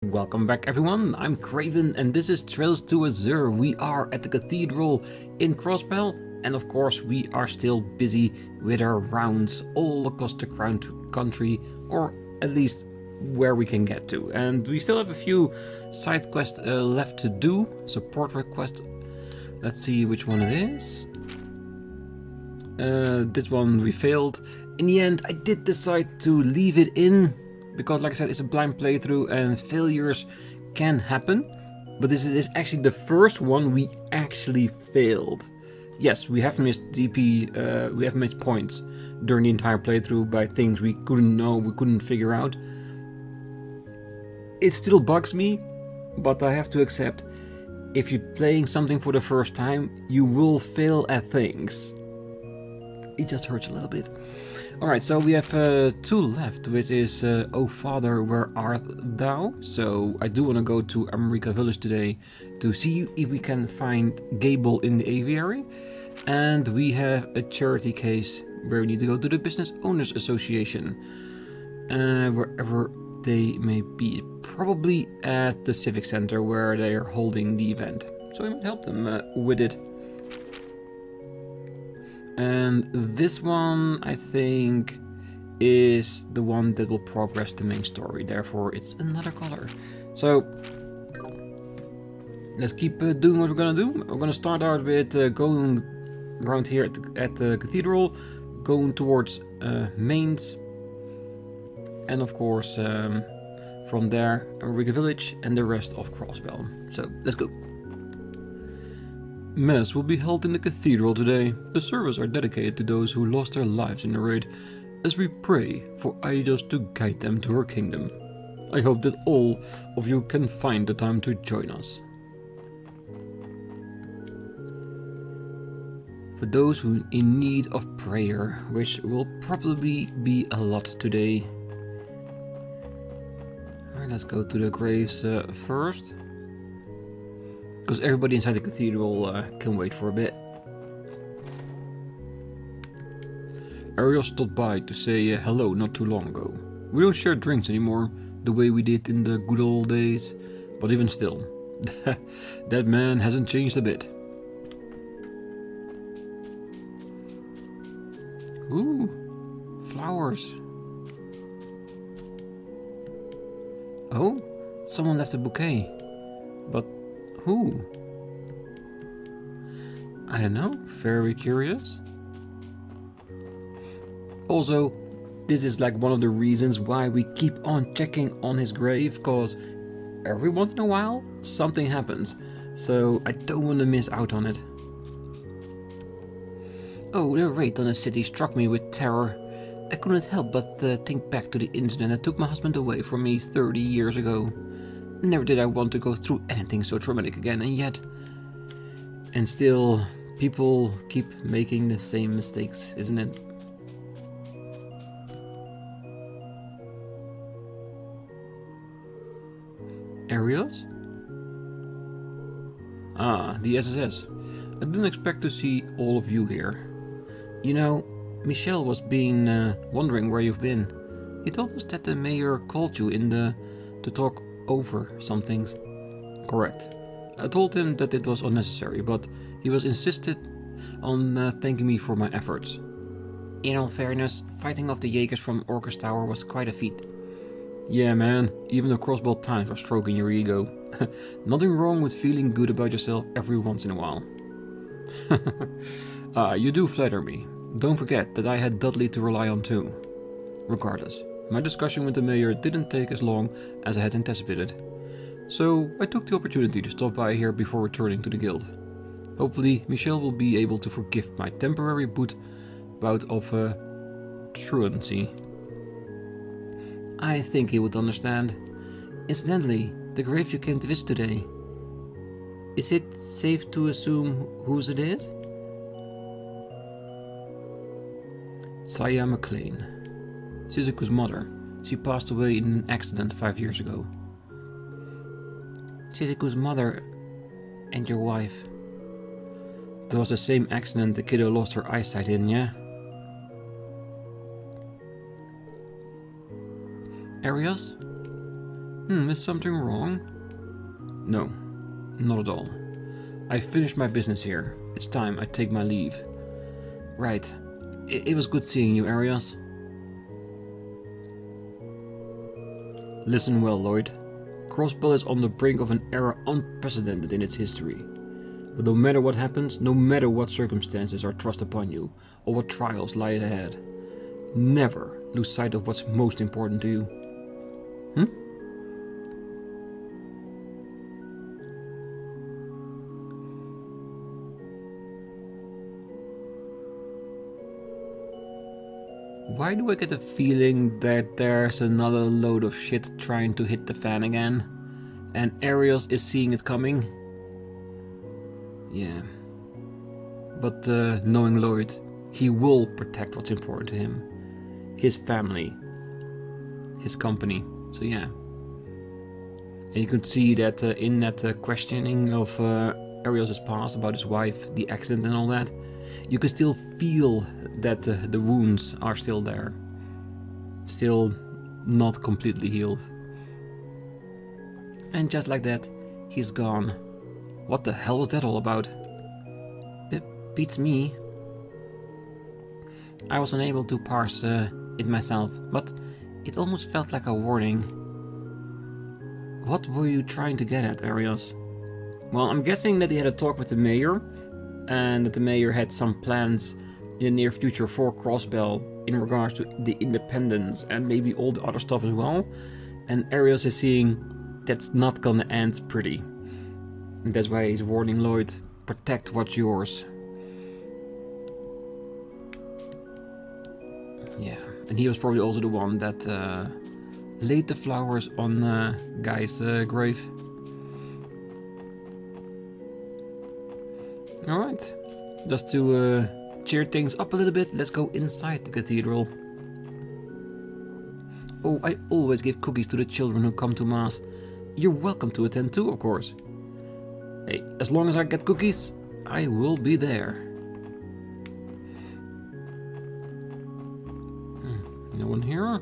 Welcome back everyone, I'm Craven and this is Trails to Azure. We are at the Cathedral in Crossbell and of course we are still busy with our rounds all across the country, or at least where we can get to. And we still have a few side quests left to do, support request. Let's see which one it is. This one we failed. In the end I did decide to leave it in, because like I said, it's a blind playthrough and failures can happen. But this is actually the first one we actually failed. Yes, we have missed DP, we have missed points during the entire playthrough by things we couldn't know, we couldn't figure out. It still bugs me, but I have to accept, if you're playing something for the first time, you will fail at things. It just hurts a little bit. Alright, so we have two left, which is Oh Father, Where Art Thou? So I do want to go to America Village today to see if we can find Gable in the aviary. And we have a charity case where we need to go to the Business Owners Association, wherever they may be. Probably at the Civic Center where they are holding the event. So I might help them with it. And this one, I think, is the one that will progress the main story. Therefore, it's another color. So, let's keep doing what we're gonna do. We're gonna start out with going around here at the Cathedral, going towards Mainz, and of course, from there, America Village and the rest of Crossbell. So, let's go. Mass will be held in the Cathedral today. The service are dedicated to those who lost their lives in the raid, as we pray for Aidos to guide them to her kingdom. I hope that all of you can find the time to join us. For those who are in need of prayer, which will probably be a lot today. Alright, let's go to the graves first. Because everybody inside the cathedral can wait for a bit. Ariel stopped by to say hello not too long ago. We don't share drinks anymore, the way we did in the good old days, but even still, that man hasn't changed a bit. Ooh, flowers. Oh, someone left a bouquet, but who? I don't know, very curious. Also, this is like one of the reasons why we keep on checking on his grave, because every once in a while something happens, so I don't want to miss out on it. Oh, the raid on the city struck me with terror. I couldn't help but think back to the incident that took my husband away from me 30 years ago. Never did I want to go through anything so traumatic again, and yet... And still, people keep making the same mistakes, isn't it? Areas? Ah, the SSS. I didn't expect to see all of you here. You know, Michel was wondering where you've been. He told us that the mayor called you to talk over some things. Correct. I told him that it was unnecessary, but he was insisted on thanking me for my efforts. In all fairness, fighting off the Jaegers from Orcus Tower was quite a feat. Yeah man, even the Crossbell times were stroking your ego. Nothing wrong with feeling good about yourself every once in a while. You do flatter me. Don't forget that I had Dudley to rely on too. Regardless, my discussion with the mayor didn't take as long as I had anticipated, so I took the opportunity to stop by here before returning to the guild. Hopefully Michel will be able to forgive my temporary bout of truancy. I think he would understand. Incidentally, the grave you came to visit today, is it safe to assume whose it is? Saya McLean. Shizuku's mother. She passed away in an accident 5 years ago. Shizuku's mother and your wife. That was the same accident the kiddo lost her eyesight in, yeah? Arios? Is something wrong? No, not at all. I finished my business here. It's time I take my leave. Right. It was good seeing you, Arios. Listen well, Lloyd. Crossbell is on the brink of an era unprecedented in its history. But no matter what happens, no matter what circumstances are thrust upon you, or what trials lie ahead, never lose sight of what's most important to you. Why do I get the feeling that there's another load of shit trying to hit the fan again? And Arios is seeing it coming? Yeah. But knowing Lloyd, he will protect what's important to him. His family. His company. So yeah. And you could see that in that questioning of Arios' past about his wife, the accident and all that, you can still feel that the wounds are still there. Still not completely healed. And just like that, he's gone. What the hell was that all about? Beats me. I was unable to parse it myself, but it almost felt like a warning. What were you trying to get at, Arios? Well, I'm guessing that he had a talk with the mayor, and that the mayor had some plans in the near future for Crossbell in regards to the independence and maybe all the other stuff as well. And Arios is seeing that's not gonna end pretty. And that's why he's warning Lloyd, protect what's yours. Yeah, and he was probably also the one that laid the flowers on Guy's grave. Alright, just to cheer things up a little bit, let's go inside the cathedral. Oh, I always give cookies to the children who come to Mass. You're welcome to attend too, of course. Hey, as long as I get cookies, I will be there. No one here?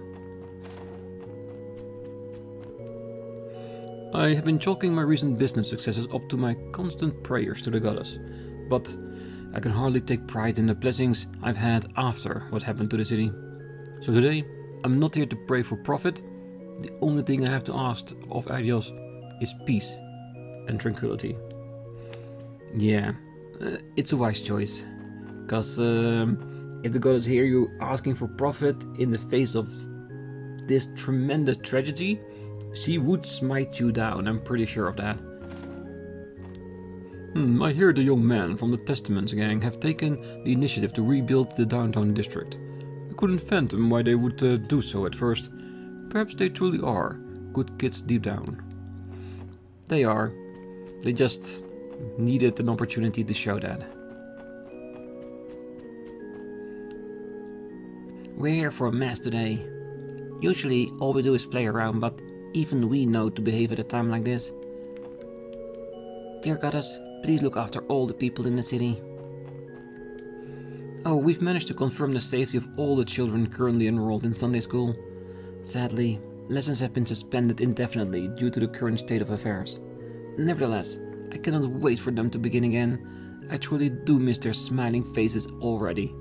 I have been chalking my recent business successes up to my constant prayers to the goddess, but I can hardly take pride in the blessings I've had after what happened to the city. So today, I'm not here to pray for profit. The only thing I have to ask of Arios is peace and tranquility. Yeah, it's a wise choice, because if the goddess hear you asking for profit in the face of this tremendous tragedy, she would smite you down, I'm pretty sure of that. I hear the young men from the Testaments gang have taken the initiative to rebuild the downtown district. I couldn't fathom why they would do so at first. Perhaps they truly are good kids deep down. They are. They just needed an opportunity to show that. We're here for a mass today. Usually all we do is play around, but even we know to behave at a time like this. Dear goddess, please look after all the people in the city. Oh, we've managed to confirm the safety of all the children currently enrolled in Sunday school. Sadly, lessons have been suspended indefinitely due to the current state of affairs. Nevertheless, I cannot wait for them to begin again. I truly do miss their smiling faces already.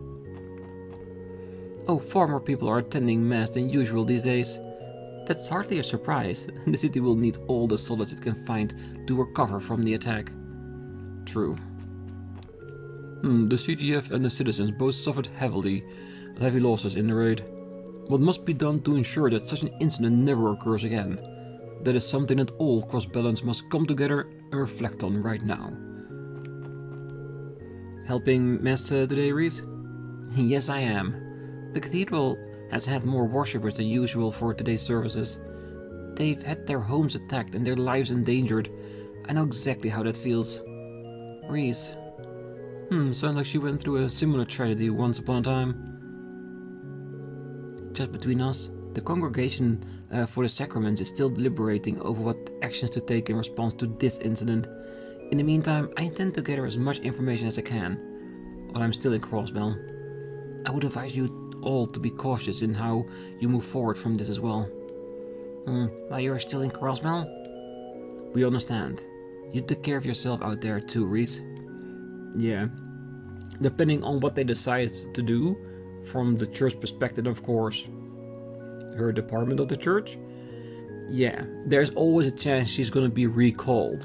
Oh, far more people are attending Mass than usual these days. That's hardly a surprise. The city will need all the solace it can find to recover from the attack. True. The CGF and the citizens both suffered heavy losses in the raid. What must be done to ensure that such an incident never occurs again? That is something that all Crossbellans must come together and reflect on right now. Helping Mass today, Reese? Yes, I am. The Cathedral has had more worshippers than usual for today's services. They've had their homes attacked and their lives endangered. I know exactly how that feels. Reese. Sounds like she went through a similar tragedy once upon a time. Just between us, the congregation for the sacraments is still deliberating over what actions to take in response to this incident. In the meantime, I intend to gather as much information as I can, while I'm still in Crossbell. I would advise you all to be cautious in how you move forward from this as well. While you're still in Crossbell? We understand. You took care of yourself out there too, Reese. Yeah. Depending on what they decide to do, from the church perspective, of course, her department of the church, yeah, there's always a chance she's gonna be recalled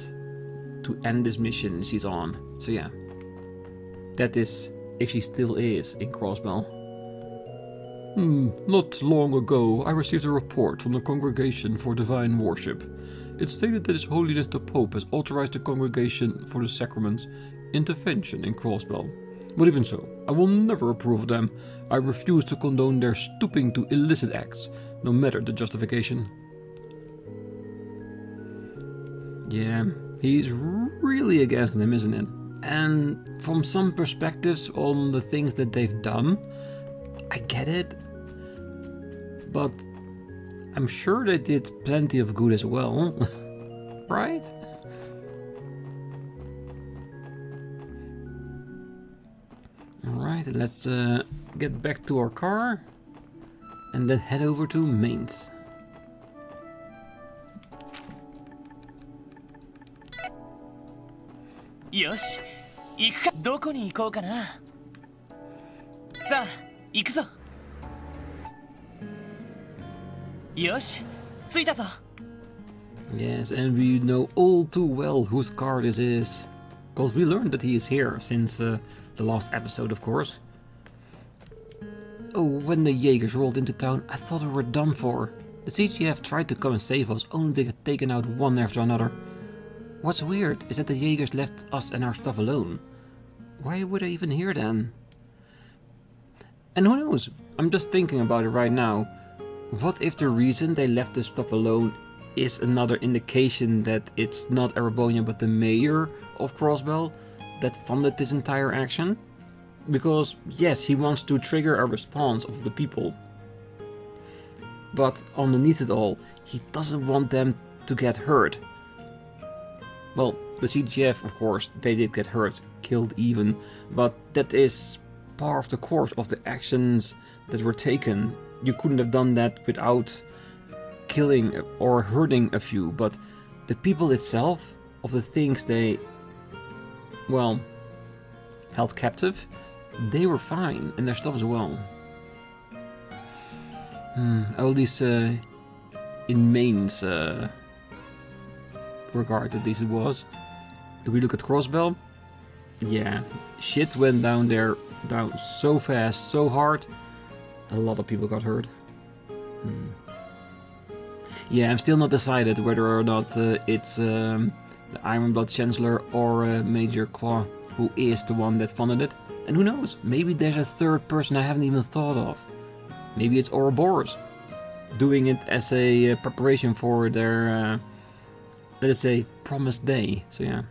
to end this mission she's on. So yeah, that is if she still is in Crossbell. Not long ago, I received a report from the Congregation for Divine Worship. It stated that His Holiness the Pope has authorized the Congregation for the Sacraments intervention in Crossbell. But even so, I will never approve of them. I refuse to condone their stooping to illicit acts, no matter the justification. Yeah, he's really against them, isn't it? And from some perspectives on the things that they've done, I get it. But I'm sure they did plenty of good as well, right? Alright, let's get back to our car and then head over to Mainz. Yosh, 行くか。どこに行こうかな。さあ、行くぞ。よし、着いたぞ。 Yes, and we know all too well whose car this is. Because we learned that he is here since the last episode, of course. Oh, when the Jaegers rolled into town, I thought we were done for. The CGF tried to come and save us, only to get taken out one after another. What's weird is that the Jaegers left us and our stuff alone. Why would I even hear them? And who knows? I'm just thinking about it right now. What if the reason they left the stuff alone is another indication that it's not Erebonian but the mayor of Crossbell that funded this entire action? Because yes, he wants to trigger a response of the people. But underneath it all, he doesn't want them to get hurt. Well, the CGF, of course, they did get hurt, killed even, but that is part of the course of the actions that were taken. You couldn't have done that without killing or hurting a few, but the people itself, of the things they, well, held captive, they were fine, and their stuff as well. All these in Mainz regard, at least it was. If we look at Crossbell, yeah, shit went down there, down so fast, so hard. A lot of people got hurt. Yeah, I'm still not decided whether or not it's the Ironblood Chancellor or Major Qua who is the one that funded it. And who knows, maybe there's a third person I haven't even thought of. Maybe it's Ouroboros, doing it as a preparation for their, let's say, promised day. So yeah.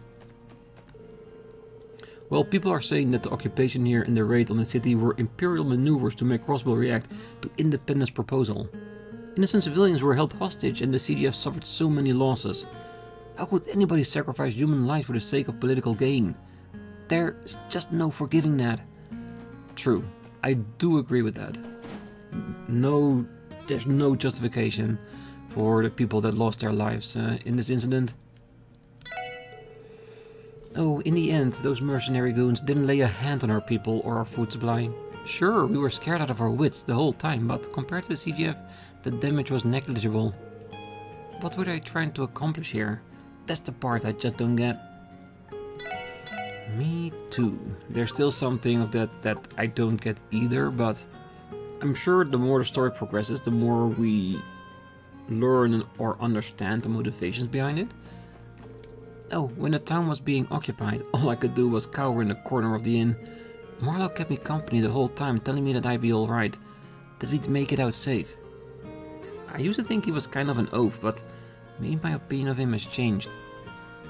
Well, people are saying that the occupation here and the raid on the city were imperial maneuvers to make Crossbell react to Independence proposal. Innocent civilians were held hostage and the CGF suffered so many losses. How could anybody sacrifice human life for the sake of political gain? There's just no forgiving that. True, I do agree with that. No, there's no justification for the people that lost their lives in this incident. Oh, in the end, those mercenary goons didn't lay a hand on our people or our food supply. Sure, we were scared out of our wits the whole time, but compared to the CGF, the damage was negligible. What were they trying to accomplish here? That's the part I just don't get. Me too. There's still something of that I don't get either, but I'm sure the more the story progresses, the more we learn or understand the motivations behind it. Oh, when the town was being occupied, all I could do was cower in the corner of the inn. Marlowe kept me company the whole time, telling me that I'd be alright, that we'd make it out safe. I used to think he was kind of an oaf, but maybe my opinion of him has changed.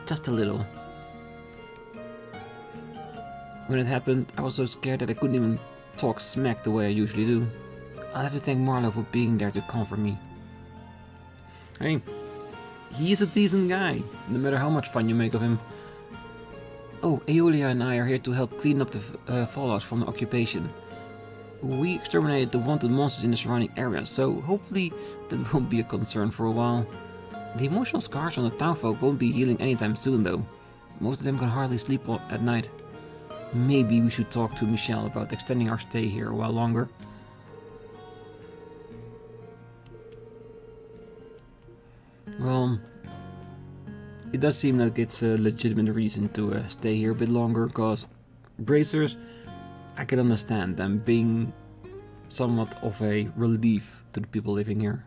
Just a little. When it happened, I was so scared that I couldn't even talk smack the way I usually do. I'll have to thank Marlowe for being there to comfort me. Hey, he's a decent guy, no matter how much fun you make of him. Oh, Aeolia and I are here to help clean up the fallout from the occupation. we exterminated the wanted monsters in the surrounding area, so hopefully that won't be a concern for a while. The emotional scars on the townfolk won't be healing anytime soon though. Most of them can hardly sleep at night. Maybe we should talk to Michelle about extending our stay here a while longer. Well, it does seem like it's a legitimate reason to stay here a bit longer, because bracers, I can understand them being somewhat of a relief to the people living here.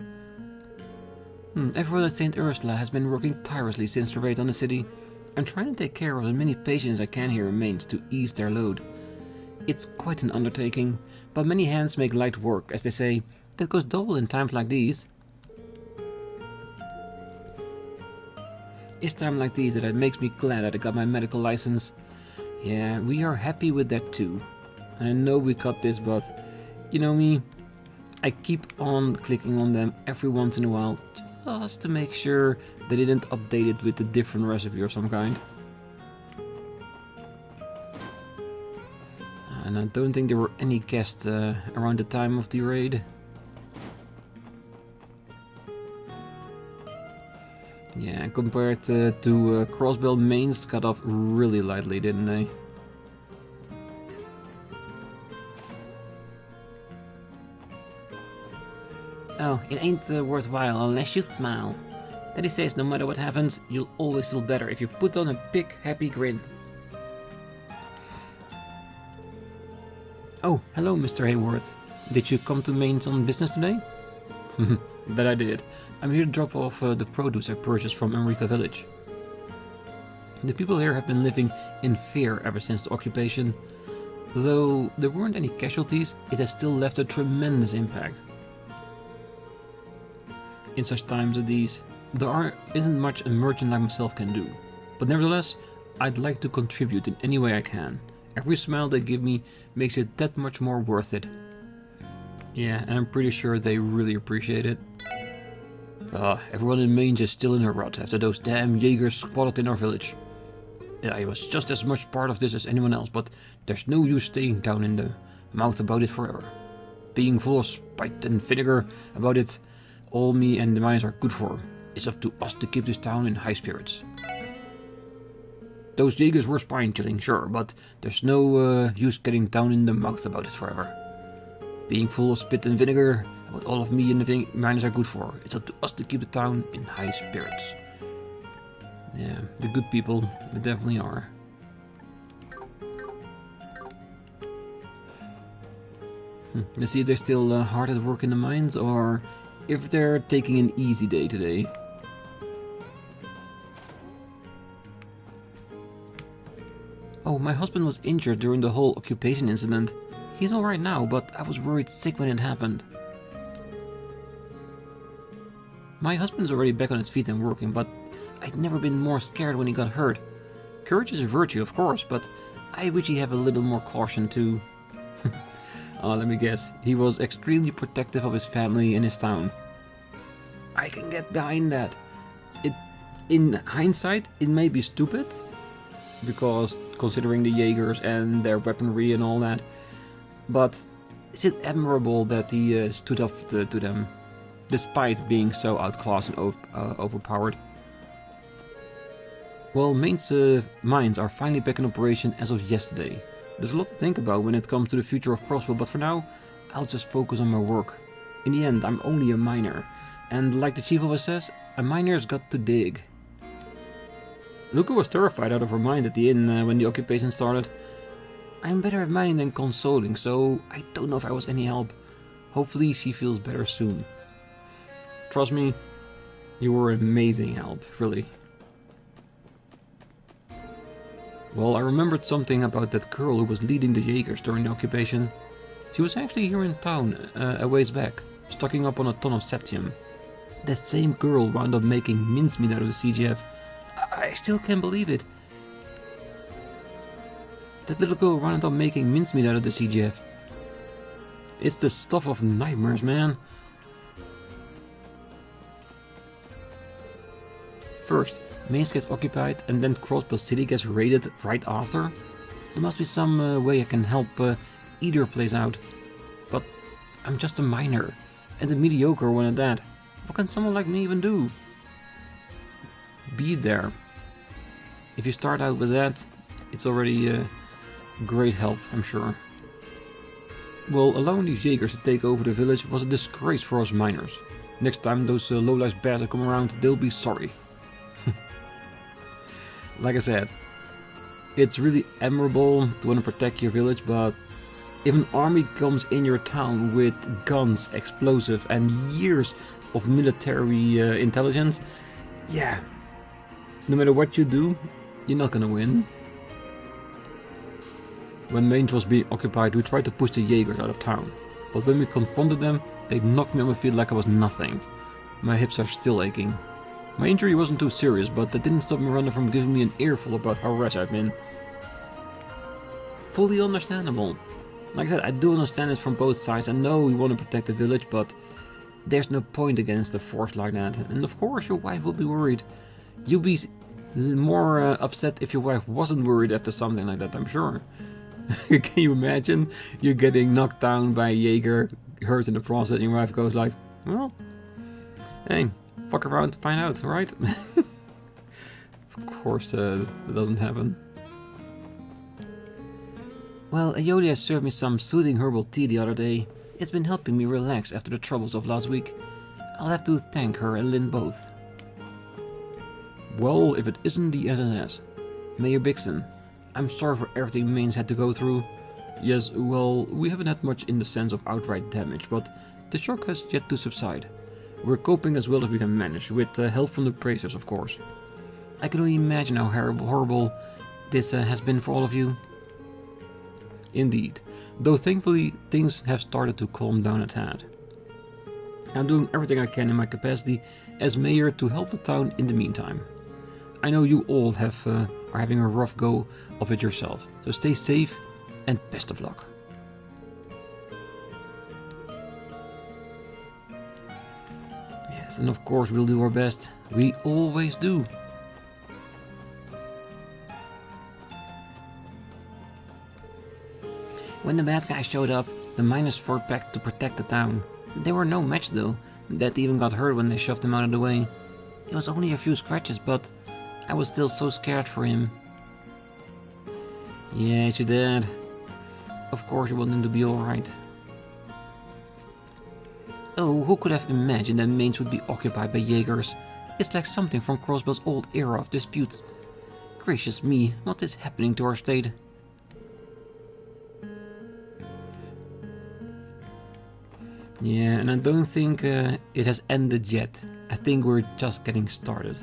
Everyone at St. Ursula has been working tirelessly since the raid on the city. I'm trying to take care of as many patients I can here in Mainz to ease their load. It's quite an undertaking, but many hands make light work, as they say. That goes double in times like these. It's time like these that it makes me glad that I got my medical license. Yeah, we are happy with that too. And I know we got this, but you know me, I keep on clicking on them every once in a while just to make sure they didn't update it with a different recipe or some kind. And I don't think there were any guests around the time of the raid. Yeah, compared to Crossbell, Mainz got off really lightly, didn't they? Oh, it ain't worthwhile unless you smile. Daddy says no matter what happens, you'll always feel better if you put on a big happy grin. Oh, hello Mr. Hayworth. Did you come to Mainz on business today? That I did. I'm here to drop off the produce I purchased from Enrica village. The people here have been living in fear ever since the occupation. Though there weren't any casualties, it has still left a tremendous impact. In such times as these, there isn't much a merchant like myself can do. But nevertheless, I'd like to contribute in any way I can. Every smile they give me makes it that much more worth it. Yeah, and I'm pretty sure they really appreciate it. Everyone in Mainz is still in a rut after those damn Jaegers squatted in our village. Yeah, I was just as much part of this as anyone else, but there's no use staying down in the mouth about it forever. Being full of spite and vinegar about it, all me and the miners are good for. It's up to us to keep this town in high spirits. Those Jaegers were spine-chilling, sure, but there's no use getting down in the mouth about it forever. Being full of spit and vinegar, what all of me and the miners are good for. It's up to us to keep the town in high spirits. Yeah, the good people, they definitely are. Let's see if they're still hard at work in the mines, or if they're taking an easy day today. Oh, my husband was injured during the whole occupation incident. He's alright now, but I was worried sick when it happened. My husband's already back on his feet and working, but I'd never been more scared when he got hurt. Courage is a virtue, of course, but I wish he'd have a little more caution too. Let me guess. He was extremely protective of his family and his town. I can get behind that. In hindsight, it may be stupid, because considering the Jaegers and their weaponry and all that, but is it admirable that he stood up to them, despite being so outclassed and overpowered. Well, Mainz mines are finally back in operation as of yesterday. There's a lot to think about when it comes to the future of Crossbell, but for now, I'll just focus on my work. In the end, I'm only a miner, and like the chief always says, a miner's got to dig. Luca was terrified out of her mind at the inn when the occupation started. I'm better at mining than consoling, so I don't know if I was any help. Hopefully she feels better soon. Trust me, you were amazing help, really. Well, I remembered something about that girl who was leading the Jaegers during the occupation. She was actually here in town a ways back, stocking up on a ton of septium. That same girl wound up making mincemeat out of the CGF. I still can't believe it. That little girl wound up making mincemeat out of the CGF. It's the stuff of nightmares, man. First, Mainz gets occupied and then Crossbell City gets raided right after. There must be some way I can help either plays out. I'm just a miner, and a mediocre one at that. What can someone like me even do? Be there. If you start out with that, it's already a great help, I'm sure. Well, allowing these Jaegers to take over the village was a disgrace for us miners. Next time those low-life bastards come around, they'll be sorry. Like I said, it's really admirable to want to protect your village, but if an army comes in your town with guns, explosive and years of military intelligence, yeah, no matter what you do, you're not gonna win. When Mange was being occupied, we tried to push the Jaegers out of town, but when we confronted them, they knocked me on my feet like I was nothing. My hips are still aching. My injury wasn't too serious, but that didn't stop Miranda from giving me an earful about how rash I've been. Fully understandable. Like I said, I do understand it from both sides. I know we want to protect the village, but there's no point against a force like that. And of course your wife will be worried. You'll be more upset if your wife wasn't worried after something like that, I'm sure. Can you imagine? You're getting knocked down by a Jaeger, hurt in the process, and your wife goes like, well, hey, fuck around to find out, right? Of course that doesn't happen. Well, Ayolia served me some soothing herbal tea the other day. It's been helping me relax after the troubles of last week. I'll have to thank her and Lynn both. Well, if it isn't the SSS. Mayor Bixon, I'm sorry for everything Maine's had to go through. Yes, well, we haven't had much in the sense of outright damage, but the shock has yet to subside. We're coping as well as we can manage, with help from the bracers, of course. I can only imagine how horrible this has been for all of you. Indeed, though thankfully things have started to calm down a tad. I'm doing everything I can in my capacity as mayor to help the town in the meantime. I know you all are having a rough go of it yourself, so stay safe and best of luck. Yes, and of course we'll do our best. We always do. When the bad guys showed up, the miners fought back to protect the town. They were no match though. Dad even got hurt when they shoved him out of the way. It was only a few scratches, but I was still so scared for him. Yes, your dad. Of course you want him to be alright. Oh, who could have imagined that Mainz would be occupied by Jaegers? It's like something from Crossbell's old era of disputes. Gracious me, what is happening to our state? Yeah, and I don't think it has ended yet. I think we're just getting started.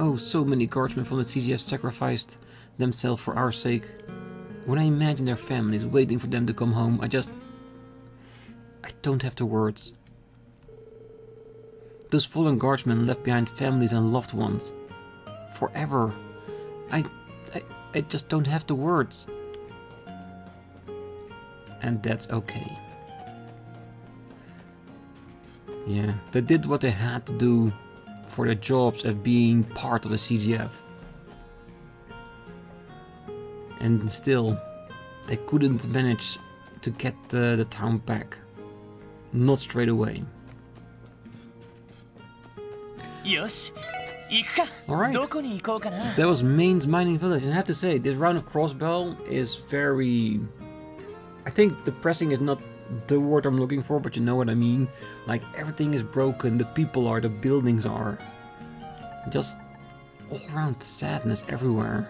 Oh, so many guardsmen from the CGF sacrificed themselves for our sake. When I imagine their families waiting for them to come home, I don't have the words. Those fallen guardsmen left behind families and loved ones. Forever. I just don't have the words. And that's okay. Yeah, they did what they had to do for their jobs of being part of the CGF. And still, they couldn't manage to get the town back. Not straight away. Alright, that was Maine's mining village, and I have to say, this round of Crossbell is very... I think depressing is not the word I'm looking for, but you know what I mean. Like, everything is broken, the people are, the buildings are. Just all around sadness everywhere.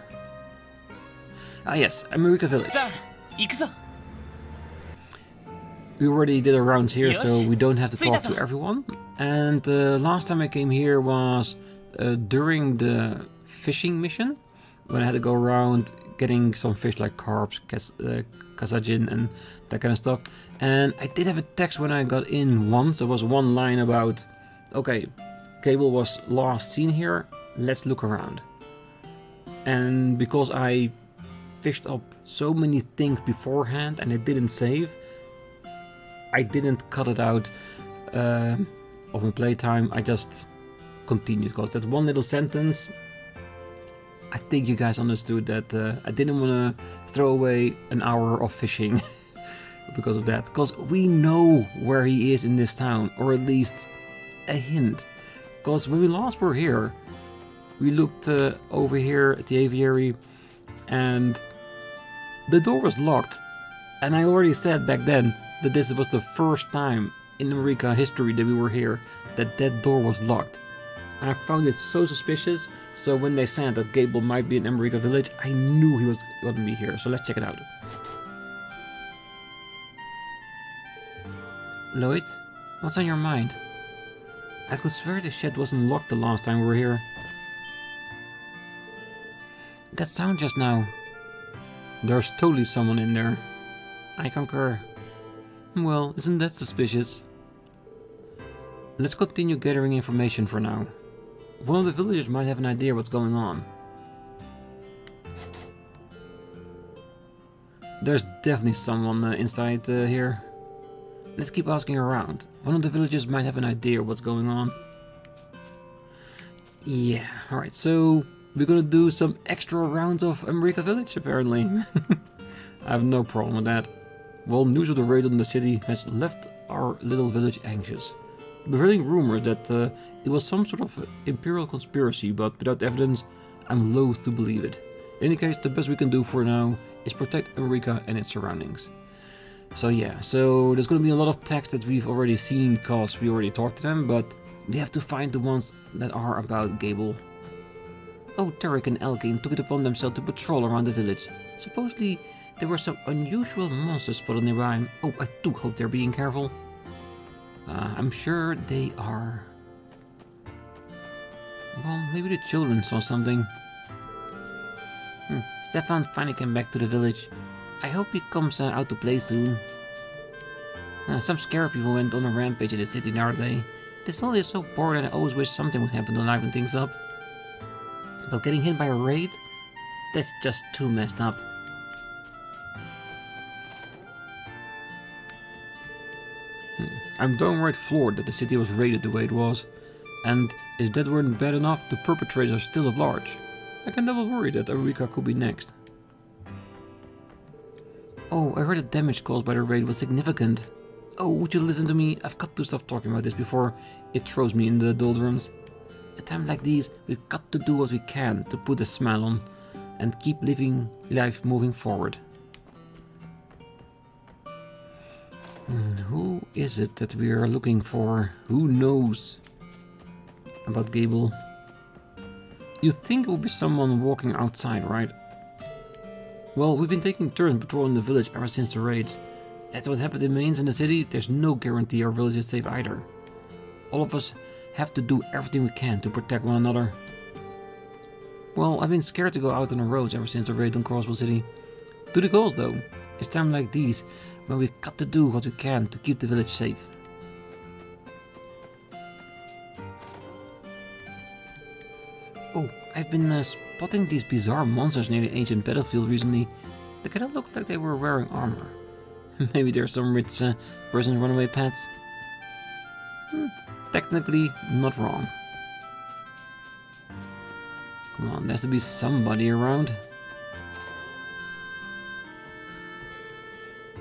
Ah yes, America Village. We already did our rounds here, so we don't have to talk to everyone. And last time I came here was during the fishing mission, when I had to go around getting some fish like carps, kasajin and that kind of stuff. And I did have a text when I got in once. There was one line about, okay, Gable was last seen here, let's look around. And because I fished up so many things beforehand and I didn't save, I didn't cut it out of my playtime. I just continued, because that one little sentence I think you guys understood that I didn't want to throw away an hour of fishing because of that. Because we know where he is in this town, or at least a hint. Because when we last were here, we looked over here at the aviary and the door was locked. And I already said back then that this was the first time in America history that we were here that that door was locked. And I found it so suspicious, so when they said that Gable might be in America village, I knew he was going to be here, so let's check it out. Lloyd, what's on your mind? I could swear the shed wasn't locked the last time we were here. That sound just now. There's totally someone in there. I concur. Well, isn't that suspicious? Let's continue gathering information for now. One of the villagers might have an idea what's going on. There's definitely someone inside here. Let's keep asking around. One of the villagers might have an idea what's going on. Yeah, alright, so we're gonna do some extra rounds of America Village, apparently. I have no problem with that. Well, news of the raid on the city has left our little village anxious. Prevailing rumors that it was some sort of imperial conspiracy, but without evidence, I'm loath to believe it. In any case, the best we can do for now is protect America and its surroundings. So yeah, so there's going to be a lot of text that we've already seen because we already talked to them, but we have to find the ones that are about Gable. Oh, Tarek and Elgin took it upon themselves to patrol around the village. Supposedly, there were some unusual monsters spotted nearby. Oh, I do hope they're being careful. I'm sure they are. Well, maybe the children saw something. Stefan finally came back to the village. I hope he comes out to play soon. Some scared people went on a rampage in the city the other day. This village is so bored that I always wish something would happen to liven things up. But getting hit by a raid? That's just too messed up. I'm downright floored that the city was raided the way it was. And if that weren't bad enough, the perpetrators are still at large. I can never worry that Eureka could be next. Oh, I heard the damage caused by the raid was significant. Oh, would you listen to me? I've got to stop talking about this before it throws me in the doldrums. At times like these, we've got to do what we can to put a smile on and keep living life moving forward. Who is it that we are looking for? Who knows about Gable? You'd think it would be someone walking outside, right? Well, we've been taking turns patrolling the village ever since the raids. That's what happened in Mainz in the city. There's no guarantee our village is safe either. All of us have to do everything we can to protect one another. Well, I've been scared to go out on the roads ever since the raid on Crossbell City. To the goals though. It's time like these when we've got to do what we can to keep the village safe. Oh, I've been spotting these bizarre monsters near the ancient battlefield recently. They kinda looked like they were wearing armor. Maybe they're some rich person's runaway pets. Technically, not wrong. Come on, there has to be somebody around.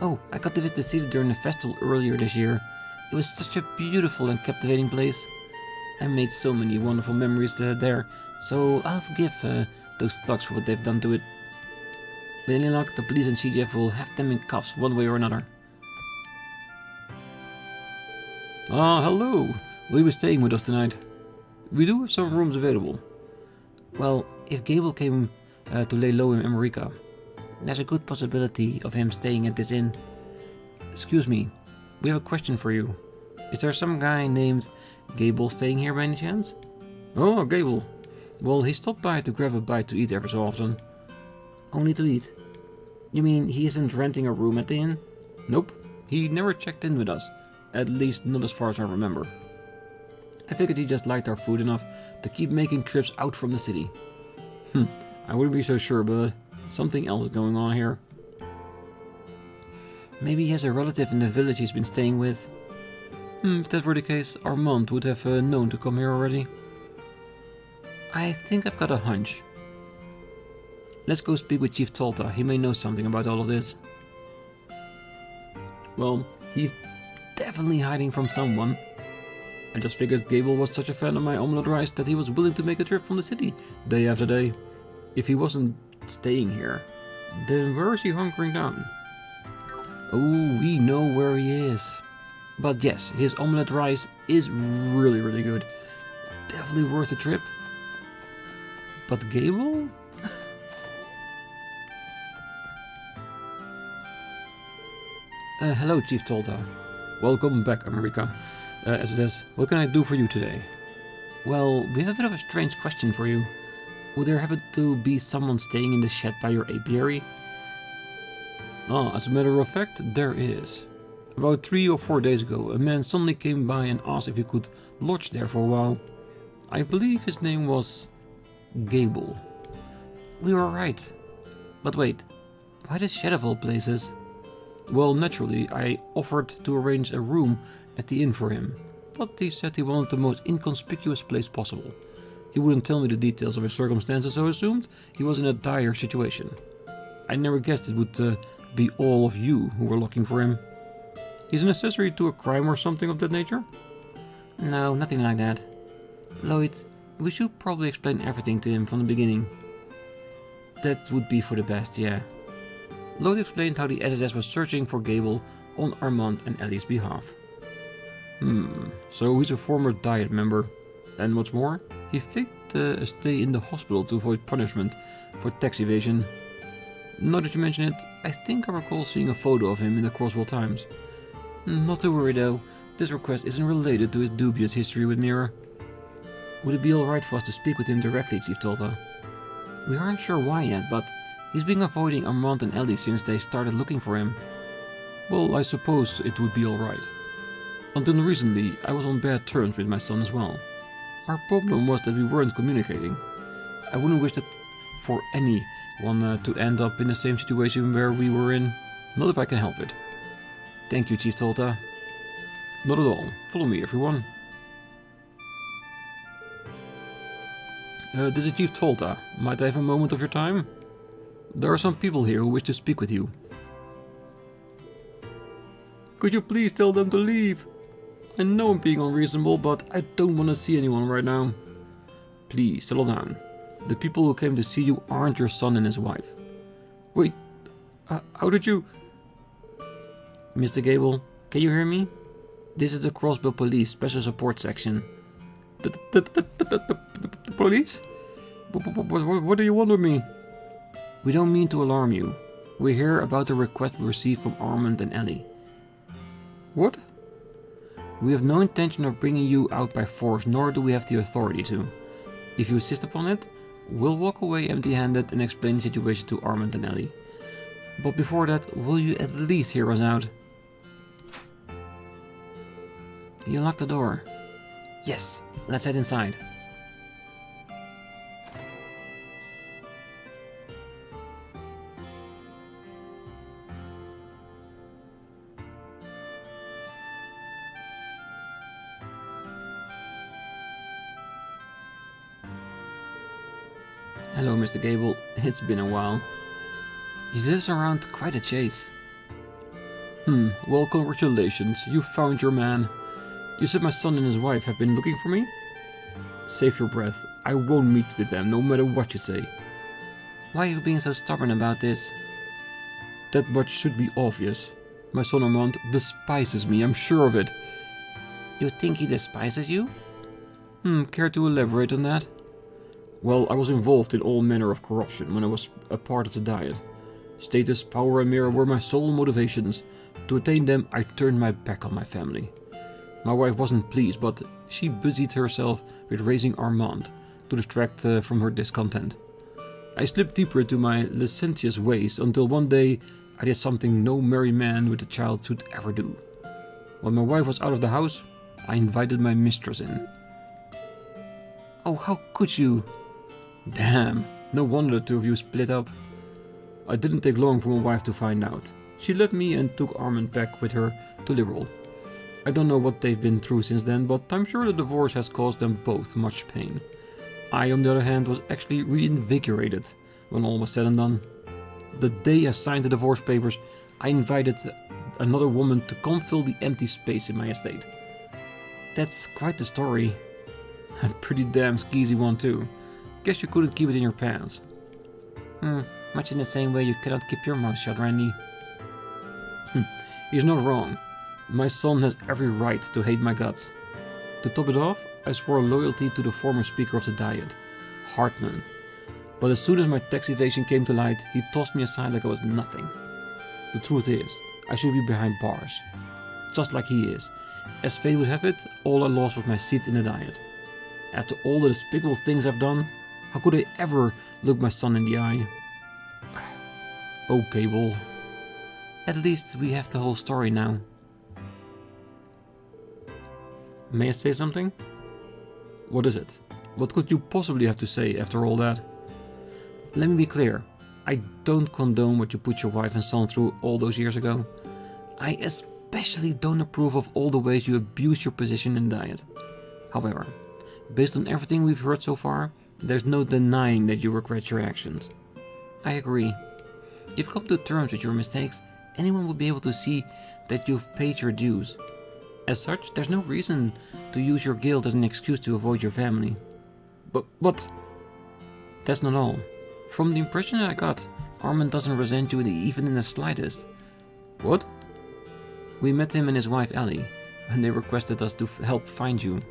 Oh, I got to visit the city during the festival earlier this year. It was such a beautiful and captivating place. I made so many wonderful memories there, so I'll forgive those thugs for what they've done to it. With any luck, the police and CGF will have them in cuffs one way or another. Ah, hello! Will you be staying with us tonight? We do have some rooms available. Well, if Gable came to lay low in America, there's a good possibility of him staying at this inn. Excuse me, we have a question for you. Is there some guy named Gable staying here by any chance? Oh, Gable. Well, he stopped by to grab a bite to eat every so often. Only to eat? You mean he isn't renting a room at the inn? Nope, he never checked in with us. At least not as far as I remember. I figured he just liked our food enough to keep making trips out from the city. I wouldn't be so sure, but something else is going on here. Maybe he has a relative in the village he's been staying with. If that were the case, Armand would have known to come here already. I think I've got a hunch. Let's go speak with Chief Tolta. He may know something about all of this. Well, he's definitely hiding from someone. I just figured Gable was such a fan of my omelette rice that he was willing to make a trip from the city, day after day. If he wasn't staying here, then where is he hunkering down? Oh, we know where he is. But yes, his omelette rice is really, really good. Definitely worth a trip. But Gable? Hello, Chief Tolta. Welcome back, America. SS, what can I do for you today? Well, we have a bit of a strange question for you. Would there happen to be someone staying in the shed by your apiary? Ah, as a matter of fact, there is. About 3 or 4 days ago, a man suddenly came by and asked if he could lodge there for a while. I believe his name was Gable. We were right. But wait, why the shed of all places? Well, naturally, I offered to arrange a room at the inn for him, but he said he wanted the most inconspicuous place possible. He wouldn't tell me the details of his circumstances, so I assumed he was in a dire situation. I never guessed it would be all of you who were looking for him. He's an accessory to a crime or something of that nature? No, nothing like that. Lloyd, we should probably explain everything to him from the beginning. That would be for the best, yeah. Lloyd explained how the SSS was searching for Gable on Armand and Ellie's behalf. So he's a former Diet member. And what's more, he faked a stay in the hospital to avoid punishment for tax evasion. Now that you mention it, I think I recall seeing a photo of him in the Crossbell Times. Not to worry though, this request isn't related to his dubious history with Mira. Would it be alright for us to speak with him directly, Chief Tolta? We aren't sure why yet, but he's been avoiding Armand and Ellie since they started looking for him. Well, I suppose it would be alright. Until recently, I was on bad terms with my son as well. Our problem was that we weren't communicating. I wouldn't wish that for anyone to end up in the same situation where we were in. Not if I can help it. Thank you, Chief Tolta. Not at all. Follow me, everyone. This is Chief Tolta. Might I have a moment of your time? There are some people here who wish to speak with you. Could you please tell them to leave? I know I'm being unreasonable, but I don't want to see anyone right now. Please, settle down. The people who came to see you aren't your son and his wife. Wait, how did you... Mr. Gable, can you hear me? This is the Crossbell Police Special Support Section. The police? What do you want with me? We don't mean to alarm you. We're here about the request we received from Armand and Ellie. What? We have no intention of bringing you out by force, nor do we have the authority to. If you insist upon it, we'll walk away empty-handed and explain the situation to Armand and Ellie. But before that, will you at least hear us out? You locked the door. Yes, let's head inside. Hello, Mr. Gable. It's been a while. You did us around quite a chase. Well, congratulations. You found your man. You said my son and his wife have been looking for me? Save your breath. I won't meet with them, no matter what you say. Why are you being so stubborn about this? That much should be obvious. My son Armand despises me, I'm sure of it. You think he despises you? Care to elaborate on that? Well, I was involved in all manner of corruption when I was a part of the Diet. Status, power and mirror were my sole motivations. To attain them, I turned my back on my family. My wife wasn't pleased, but she busied herself with raising Armand to distract from her discontent. I slipped deeper into my licentious ways until one day I did something no married man with a child should ever do. When my wife was out of the house, I invited my mistress in. Oh, how could you? Damn, no wonder the two of you split up. I didn't take long for my wife to find out. She left me and took Armand back with her to Liberal. I don't know what they've been through since then, but I'm sure the divorce has caused them both much pain. I, on the other hand, was actually reinvigorated when all was said and done. The day I signed the divorce papers, I invited another woman to come fill the empty space in my estate. That's quite the story. A pretty damn skeezy one too. Guess you couldn't keep it in your pants. Much in the same way you cannot keep your mouth shut, Randy. He's not wrong. My son has every right to hate my guts. To top it off, I swore loyalty to the former speaker of the Diet, Hartman. But as soon as my tax evasion came to light, he tossed me aside like I was nothing. The truth is, I should be behind bars. Just like he is. As fate would have it, all I lost was my seat in the Diet. After all the despicable things I've done, how could I ever look my son in the eye? Oh, Gable. At least we have the whole story now. May I say something? What is it? What could you possibly have to say after all that? Let me be clear. I don't condone what you put your wife and son through all those years ago. I especially don't approve of all the ways you abuse your position in Diet. However, based on everything we've heard so far, there's no denying that you regret your actions. I agree. If you come to terms with your mistakes, anyone will be able to see that you've paid your dues. As such, there's no reason to use your guilt as an excuse to avoid your family. But that's not all. From the impression that I got, Armand doesn't resent you even in the slightest. What? We met him and his wife Ellie, and they requested us to help find you.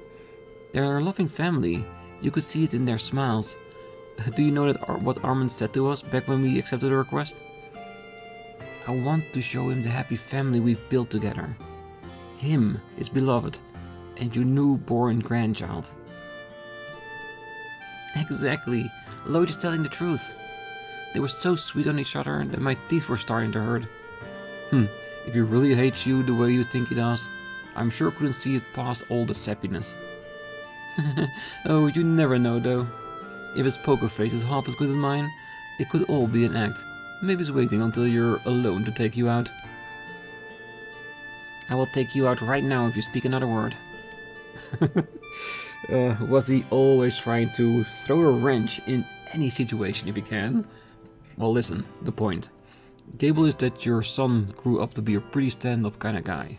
They're a loving family. You could see it in their smiles. Do you know that what Armand said to us back when we accepted the request? I want to show him the happy family we've built together. Him, his beloved, and your newborn grandchild. Exactly. Lloyd is telling the truth. They were so sweet on each other that my teeth were starting to hurt. If he really hates you the way you think he does, I'm sure couldn't see it past all the sappiness. Oh, you never know though. If his poker face is half as good as mine, it could all be an act. Maybe he's waiting until you're alone to take you out. I will take you out right now if you speak another word. Was he always trying to throw a wrench in any situation if he can? Well, listen, the point. Gable is that your son grew up to be a pretty stand-up kind of guy.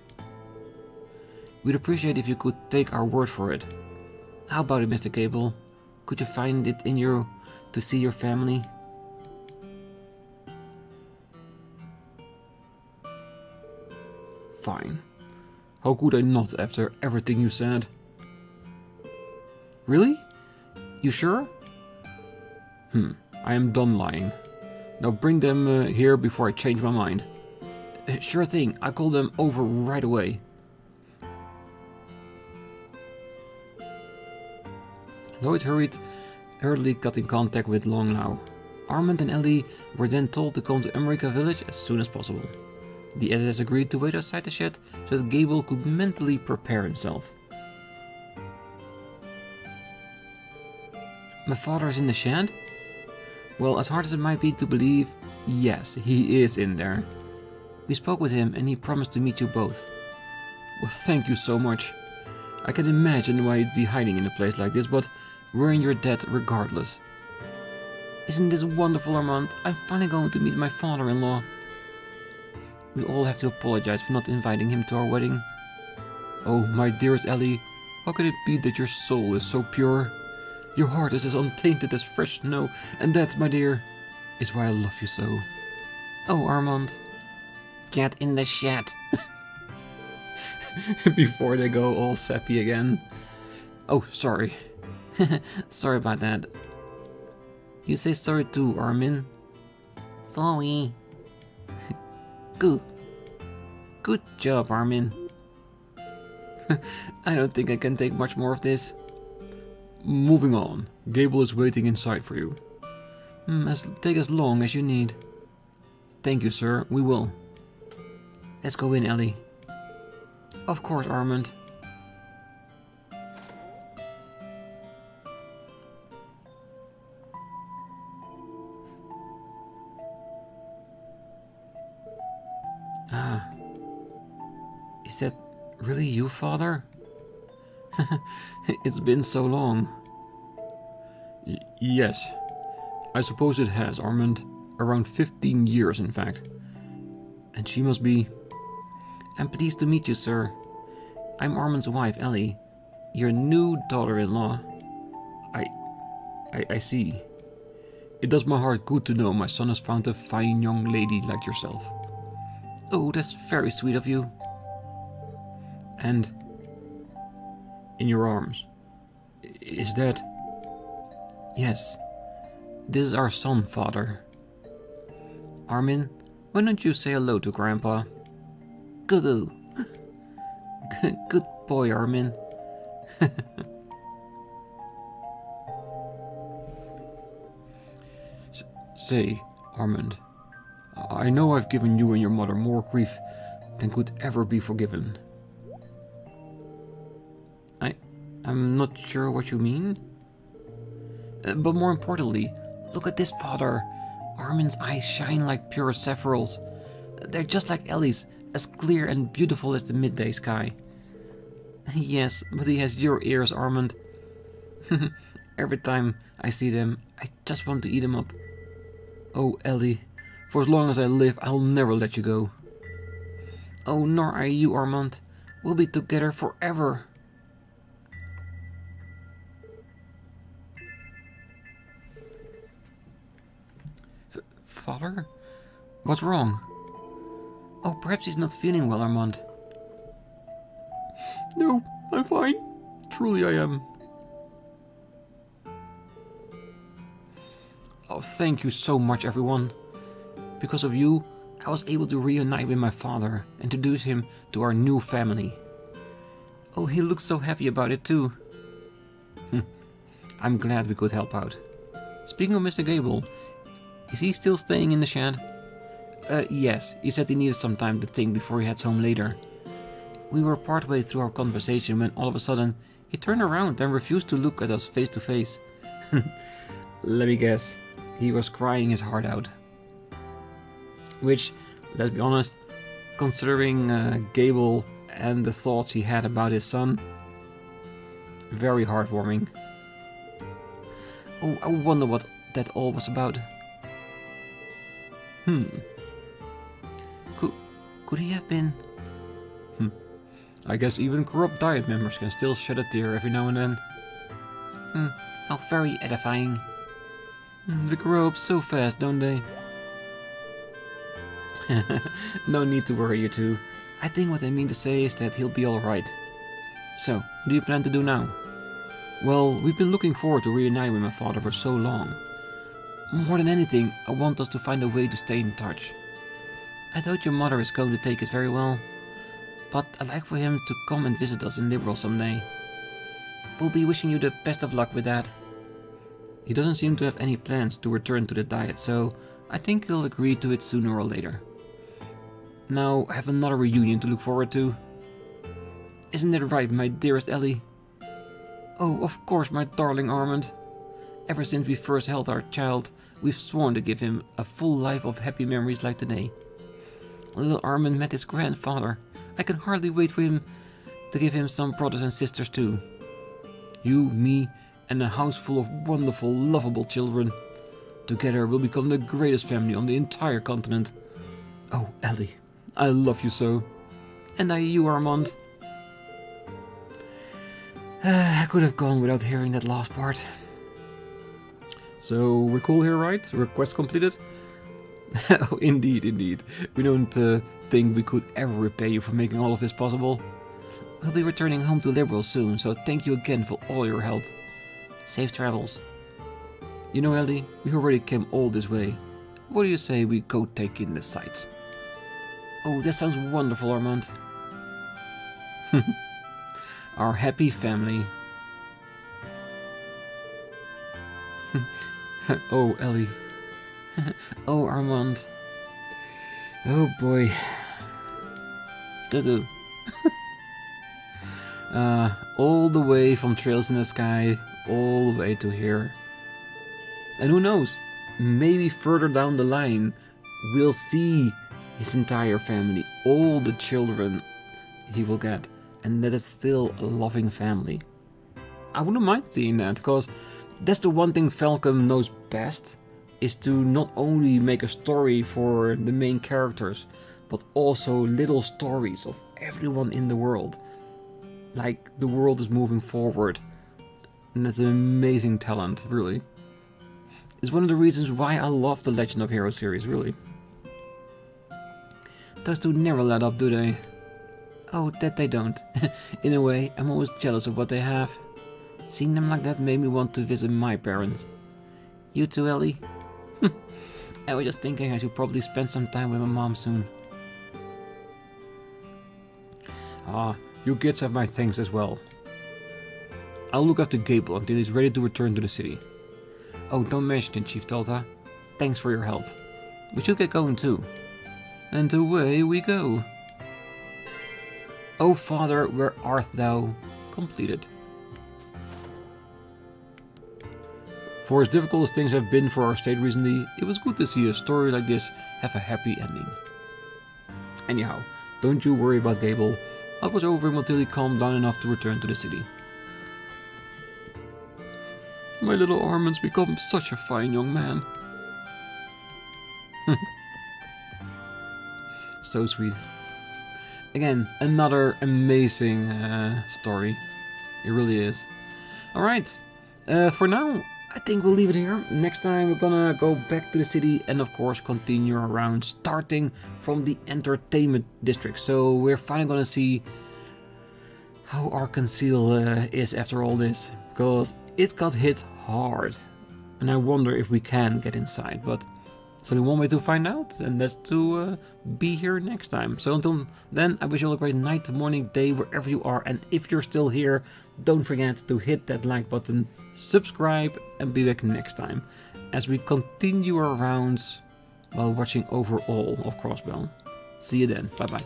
We'd appreciate if you could take our word for it. How about it, Mr. Gable? Could you find it in you to see your family? Fine. How could I not after everything you said? Really? You sure? I am done lying. Now bring them here before I change my mind. Sure thing, I'll call them over right away. Lloyd hurriedly got in contact with Longlau. Armand and Ellie were then told to come to America Village as soon as possible. The SS agreed to wait outside the shed so that Gable could mentally prepare himself. My father is in the shed? Well, as hard as it might be to believe, yes, he is in there. We spoke with him and he promised to meet you both. Well, thank you so much. I can imagine why you'd be hiding in a place like this, but we're in your debt regardless. Isn't this wonderful, Armand? I'm finally going to meet my father-in-law. We all have to apologize for not inviting him to our wedding. Oh, my dearest Ellie, how can it be that your soul is so pure? Your heart is as untainted as fresh snow, and that, my dear, is why I love you so. Oh, Armand. Get in the shed. Before they go all sappy again. Oh, sorry. Sorry about that. You say sorry too, Armin. Sorry. Good job, Armin. I don't think I can take much more of this. Moving on. Gable is waiting inside for you. Take as long as you need. Thank you, sir. We will. Let's go in, Ellie. Of course, Armand. Is that really you, Father? It's been so long. Yes. I suppose it has, Armand. Around 15 years, in fact. And she must be... I'm pleased to meet you, sir. I'm Armand's wife, Ellie. Your new daughter-in-law. I see. It does my heart good to know my son has found a fine young lady like yourself. Oh, that's very sweet of you. And... in your arms. Is that... Yes. This is our son, Father. Armin, why don't you say hello to Grandpa? Goo-goo. Good boy, Armin. Say, Armand, I know I've given you and your mother more grief than could ever be forgiven. I'm not sure what you mean. But more importantly, look at this, Father. Armin's eyes shine like pure sapphires. They're just like Ellie's, as clear and beautiful as the midday sky. Yes, but he has your ears, Armand. Every time I see them, I just want to eat them up. Oh, Ellie, for as long as I live, I'll never let you go. Oh, nor are you, Armand. We'll be together forever. Father? What's wrong? Oh, perhaps he's not feeling well, Armand. No, I'm fine. Truly I am. Oh, thank you so much, everyone. Because of you, I was able to reunite with my father and introduce him to our new family. Oh, he looks so happy about it too. I'm glad we could help out. Speaking of Mr. Gable, is he still staying in the shed? Yes, he said he needed some time to think before he heads home later. We were partway through our conversation when all of a sudden he turned around and refused to look at us face to face. Let me guess, he was crying his heart out. Which, let's be honest, considering Gable and the thoughts he had about his son, very heartwarming. Oh, I wonder what that all was about. Could he have been... I guess even corrupt Diet members can still shed a tear every now and then. How very edifying. They grow up so fast, don't they? No need to worry, you two. I think what I mean to say is that he'll be alright. So, what do you plan to do now? Well, we've been looking forward to reuniting with my father for so long. More than anything, I want us to find a way to stay in touch. I thought your mother is going to take it very well, but I'd like for him to come and visit us in Liberal someday. We'll be wishing you the best of luck with that. He doesn't seem to have any plans to return to the Diet, so I think he'll agree to it sooner or later. Now I have another reunion to look forward to. Isn't that right, my dearest Ellie? Oh, of course, my darling Armand. Ever since we first held our child, we've sworn to give him a full life of happy memories like today. Little Armand met his grandfather. I can hardly wait for him to give him some brothers and sisters too. You, me, and a house full of wonderful, lovable children. Together we'll become the greatest family on the entire continent. Oh, Ellie, I love you so. And I you, Armand. I could have gone without hearing that last part. So, we're cool here, right? Request completed? Oh, indeed, indeed. We don't think we could ever repay you for making all of this possible. We'll be returning home to Liberal soon, so thank you again for all your help. Safe travels. You know, Ellie, we already came all this way. What do you say we go take in the sights? Oh, that sounds wonderful, Armand. Our happy family. Oh, Ellie. Oh, Armand. Oh, boy. Goo-goo. All the way from Trails in the Sky, all the way to here. And who knows, maybe further down the line, we'll see his entire family, all the children he will get, and that it's still a loving family. I wouldn't mind seeing that, because that's the one thing Falcom knows best, is to not only make a story for the main characters, but also little stories of everyone in the world. Like, the world is moving forward. And that's an amazing talent, really. It's one of the reasons why I love the Legend of Heroes series, really. Those two never let up, do they? Oh, that they don't. In a way, I'm always jealous of what they have. Seeing them like that made me want to visit my parents. You too, Ellie? I was just thinking I should probably spend some time with my mom soon. Ah, you kids have my thanks as well. I'll look after Gable until he's ready to return to the city. Oh, don't mention it, Chief Tolta. Thanks for your help. We should get going too. And away we go. Oh, Father, where art thou? Completed. For as difficult as things have been for our state recently, it was good to see a story like this have a happy ending. Anyhow, don't you worry about Gable. I'll watch over him until he calmed down enough to return to the city. My little Armand's become such a fine young man. So sweet. Again, another amazing story. It really is. Alright, for now, I think we'll leave it here. Next time we're gonna go back to the city and of course continue around, starting from the entertainment district. So we're finally gonna see how Arkansas is after all this, because it got hit hard. And I wonder if we can get inside, but there's only one way to find out, and that's to be here next time. So until then, I wish you all a great night, morning, day, wherever you are. And if you're still here, don't forget to hit that like button, subscribe, and be back next time as we continue our rounds while watching over all of Crossbell. See you then. Bye bye.